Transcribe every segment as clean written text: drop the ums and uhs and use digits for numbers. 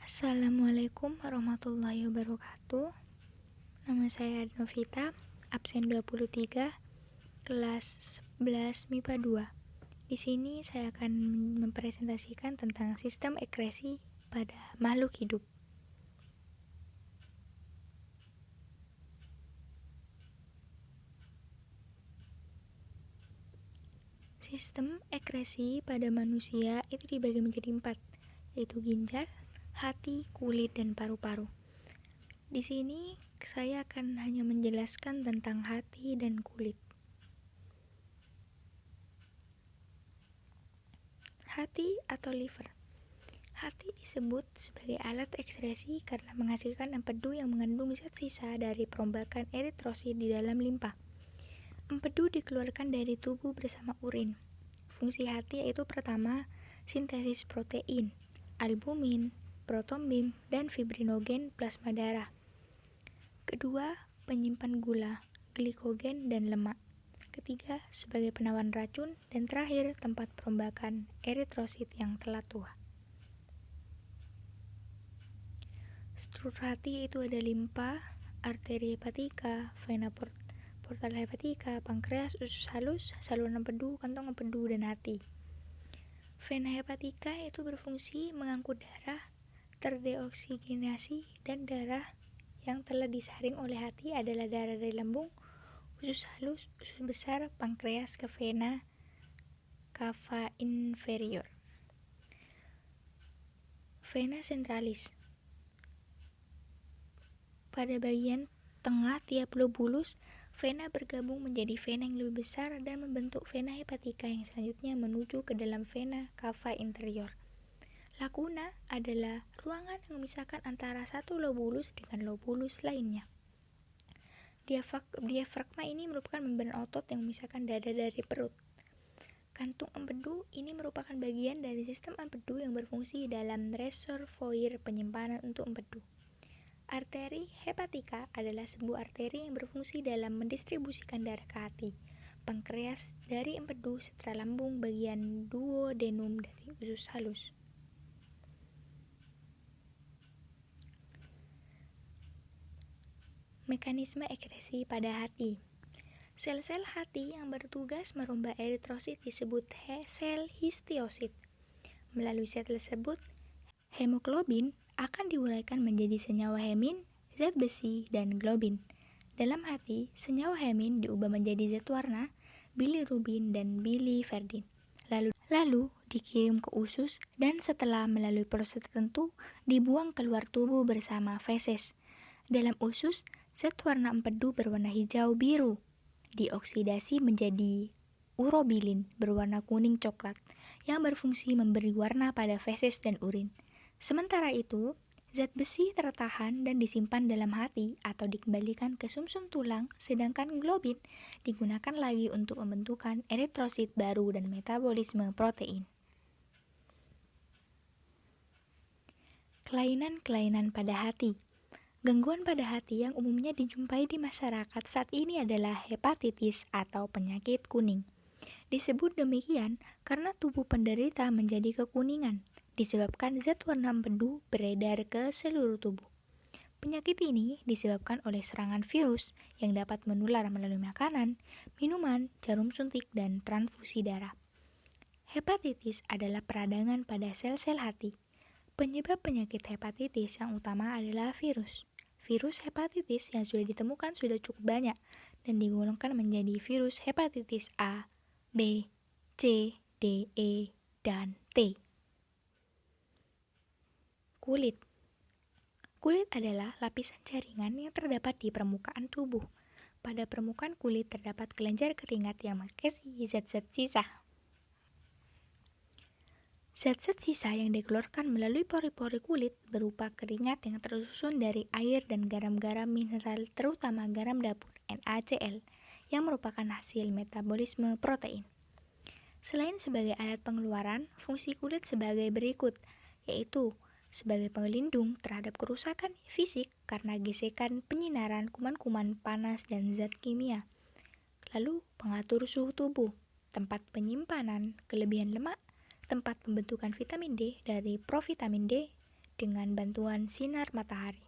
Assalamualaikum warahmatullahi wabarakatuh. Nama saya Novita, absen 23, kelas 11 MIPA 2. Di sini saya akan mempresentasikan tentang sistem ekresi pada makhluk hidup. Sistem ekresi pada manusia itu dibagi menjadi 4, yaitu ginjal, hati, kulit, dan paru-paru. Di sini saya akan hanya menjelaskan tentang hati dan kulit. Hati atau liver. Hati disebut sebagai alat ekskresi karena menghasilkan empedu yang mengandung zat sisa dari perombakan eritrosit di dalam limpa. Empedu dikeluarkan dari tubuh bersama urin. Fungsi hati yaitu pertama, sintesis protein, albumin, protombin, dan fibrinogen plasma darah. Kedua, penyimpan gula, glikogen, dan lemak. Ketiga, sebagai penawan racun. Dan terakhir, tempat perombakan eritrosit yang telah tua. Struktur hati itu ada limpa, arteri hepatika, vena portal hepatika, pankreas, usus halus, saluran empedu, kantong empedu, dan hati. Vena hepatika itu berfungsi mengangkut darah, terdeoksigenasi, dan darah yang telah disaring oleh hati adalah darah dari lambung, usus halus, usus besar, pankreas ke vena cava inferior. Vena centralis. Pada bagian tengah tiap lobulus, vena bergabung menjadi vena yang lebih besar dan membentuk vena hepatika yang selanjutnya menuju ke dalam vena cava interior. Laguna adalah ruangan yang memisahkan antara satu lobulus dengan lobulus lainnya. Diafragma ini merupakan membran otot yang memisahkan dada dari perut. Kantung empedu ini merupakan bagian dari sistem empedu yang berfungsi dalam reservoir penyimpanan untuk empedu. Arteri hepatika adalah sebuah arteri yang berfungsi dalam mendistribusikan darah ke hati. Pankreas dari empedu setelah lambung bagian duodenum dari usus halus. Mekanisme ekresi pada hati. Sel-sel hati yang bertugas merombak eritrosit disebut sel histiosit. Melalui sel tersebut, hemoglobin akan diuraikan menjadi senyawa hemin, zat besi, dan globin. Dalam hati, senyawa hemin diubah menjadi zat warna, bilirubin, dan biliverdin. Lalu dikirim ke usus dan setelah melalui proses tertentu dibuang keluar tubuh bersama feses. Dalam usus, zat warna empedu berwarna hijau biru dioksidasi menjadi urobilin berwarna kuning coklat yang berfungsi memberi warna pada feses dan urin. Sementara itu, zat besi tertahan dan disimpan dalam hati atau dikembalikan ke sumsum tulang, sedangkan globin digunakan lagi untuk pembentukan eritrosit baru dan metabolisme protein. Kelainan-kelainan pada hati. Gangguan pada hati yang umumnya dijumpai di masyarakat saat ini adalah hepatitis atau penyakit kuning. Disebut demikian karena tubuh penderita menjadi kekuningan, disebabkan zat warna empedu beredar ke seluruh tubuh. Penyakit ini disebabkan oleh serangan virus yang dapat menular melalui makanan, minuman, jarum suntik, dan transfusi darah. Hepatitis adalah peradangan pada sel-sel hati. Penyebab penyakit hepatitis yang utama adalah virus. Virus hepatitis yang sudah ditemukan sudah cukup banyak dan digolongkan menjadi virus hepatitis A, B, C, D, E, dan T. Kulit. Kulit adalah lapisan jaringan yang terdapat di permukaan tubuh. Pada permukaan kulit terdapat kelenjar keringat yang mengisi zat-zat sisa. Zat-zat sisa yang dikeluarkan melalui pori-pori kulit berupa keringat yang tersusun dari air dan garam-garam mineral, terutama garam dapur NaCl, yang merupakan hasil metabolisme protein. Selain sebagai alat pengeluaran, fungsi kulit sebagai berikut, yaitu sebagai pelindung terhadap kerusakan fisik karena gesekan penyinaran kuman-kuman panas dan zat kimia. Lalu, pengatur suhu tubuh, tempat penyimpanan kelebihan lemak, tempat pembentukan vitamin D dari provitamin D, dengan bantuan sinar matahari.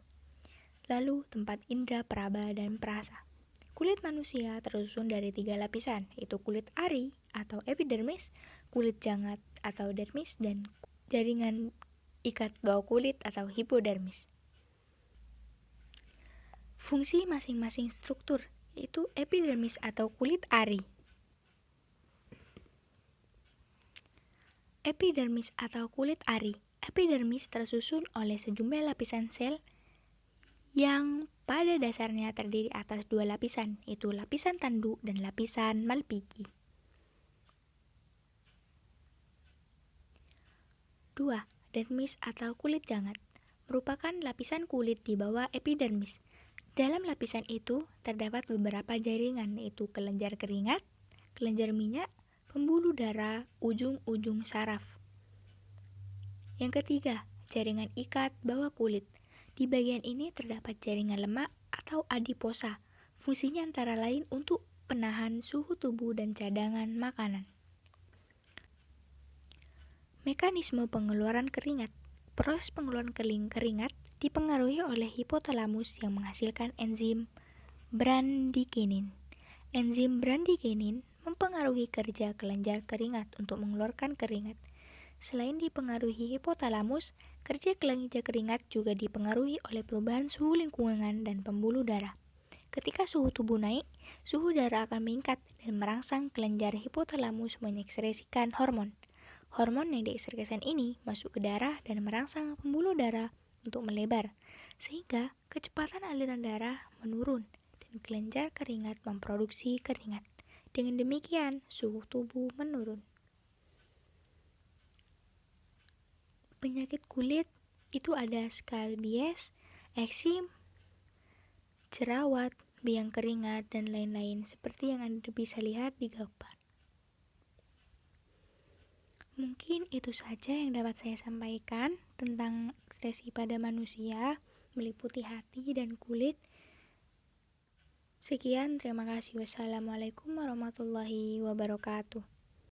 Lalu tempat indera peraba dan perasa. Kulit manusia tersusun dari 3 lapisan, yaitu kulit ari atau epidermis, kulit jangat atau dermis, dan jaringan ikat bawah kulit atau hipodermis. Fungsi masing-masing struktur, yaitu epidermis atau kulit ari. Epidermis atau kulit ari. Epidermis tersusun oleh sejumlah lapisan sel yang pada dasarnya terdiri atas 2 lapisan, yaitu lapisan tanduk dan lapisan Malpighi. 2. Dermis atau kulit jangat merupakan lapisan kulit di bawah epidermis. Dalam lapisan itu terdapat beberapa jaringan, yaitu kelenjar keringat, kelenjar minyak, pembuluh darah, ujung-ujung saraf. Yang ketiga, jaringan ikat bawah kulit. Di bagian ini terdapat jaringan lemak atau adiposa. Fungsinya antara lain untuk penahan suhu tubuh dan cadangan makanan. Mekanisme pengeluaran keringat. Proses pengeluaran keringat dipengaruhi oleh hipotalamus yang menghasilkan enzim bradykinin. Enzim bradykinin mempengaruhi kerja kelenjar keringat untuk mengeluarkan keringat. Selain dipengaruhi hipotalamus, kerja kelenjar keringat juga dipengaruhi oleh perubahan suhu lingkungan dan pembuluh darah. Ketika suhu tubuh naik, suhu darah akan meningkat dan merangsang kelenjar hipotalamus mengekskresikan hormon. Hormon yang diekskresikan ini masuk ke darah dan merangsang pembuluh darah untuk melebar, sehingga kecepatan aliran darah menurun dan kelenjar keringat memproduksi keringat. Dengan demikian, suhu tubuh menurun. Penyakit kulit itu ada skalbies, eksim, jerawat, biang keringat, dan lain-lain seperti yang Anda bisa lihat di gambar. Mungkin itu saja yang dapat saya sampaikan tentang ekspresi pada manusia meliputi hati dan kulit. Sekian, terima kasih. Wassalamualaikum warahmatullahi wabarakatuh.